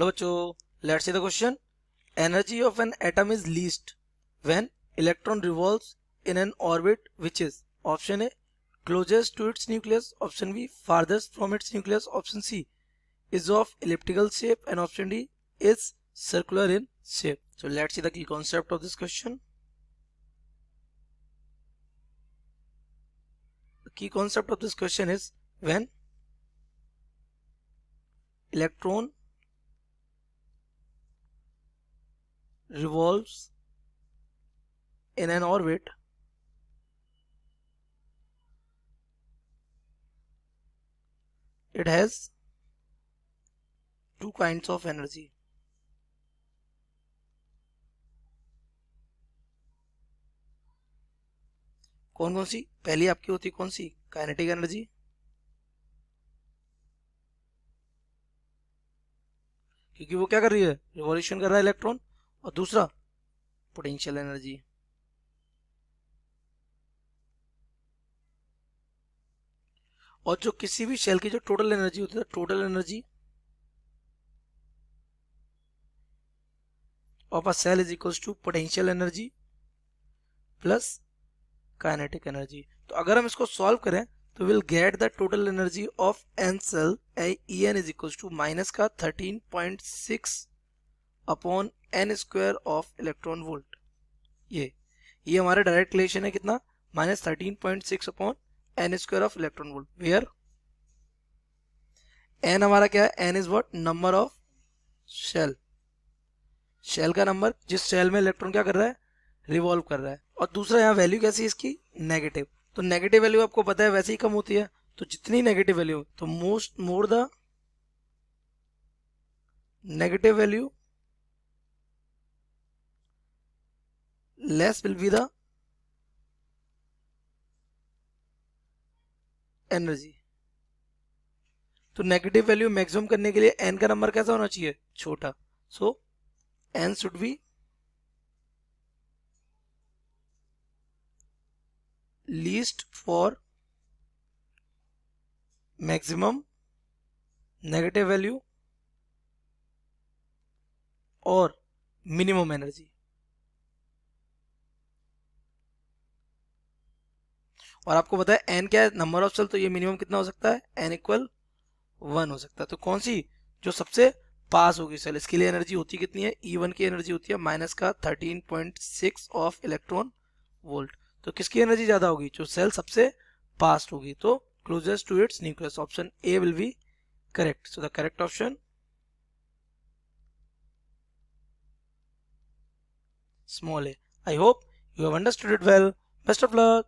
Hello बच्चों, let's see the question. Energy of an atom is least when electron revolves in an orbit which is option A closest to its nucleus, option B farthest from its nucleus, option C is of elliptical shape, and option D is circular in shape. So let's see the key concept of this question. The key concept of this question is when electron revolves in an orbit it has two kinds of energy. कौन कौन सी? पहली आपकी होती कौन सी? Kinetic energy, क्योंकि वो क्या कर रही है? रिवॉल्यूशन कर रहा है इलेक्ट्रॉन. और दूसरा पोटेंशियल एनर्जी. और जो किसी भी शेल की जो टोटल एनर्जी होती है, total energy of a shell is equals to potential energy plus kinetic energy. तो अगर हम इसको सॉल्व करें तो will get the total energy of an shell E N is equals to minus का 13.6 upon N square of electron volt. ये हमारा direct relation है कितना? Minus 13.6 upon N square of electron volt, where N हमारा क्या है? N is what? Number of shell. Shell का number, जिस शेल में इलेक्ट्रॉन क्या कर रहा है? रिवॉल्व कर रहा है. और दूसरा यहाँ वैल्यू कैसी है इसकी? नेगेटिव. तो नेगेटिव वैल्यू आपको पता है वैसे ही कम होती है. तो जितनी नेगेटिव वैल्यू, तो more the negative value less will be the energy. तो नेगेटिव वैल्यू मैक्सिमम करने के लिए एन का नंबर कैसा होना चाहिए? छोटा. So N should be least for maximum negative value और मिनिमम एनर्जी. और आपको पता है एन क्या है? Number of cell. तो ये मिनिमम कितना हो सकता है? एन इक्वल 1 हो सकता है. तो कौन सी? जो सबसे पास होगी सेल, इसके लिए एनर्जी होती कितनी है? E1 की एनर्जी होती है माइनस का 13.6 ऑफ इलेक्ट्रॉन वोल्ट. तो किसकी एनर्जी ज्यादा होगी? जो सेल सबसे पास्ट होगी. तो closest to its nucleus. Option A will be correct. So the correct option small a. I hope you have understood it well. Best of luck.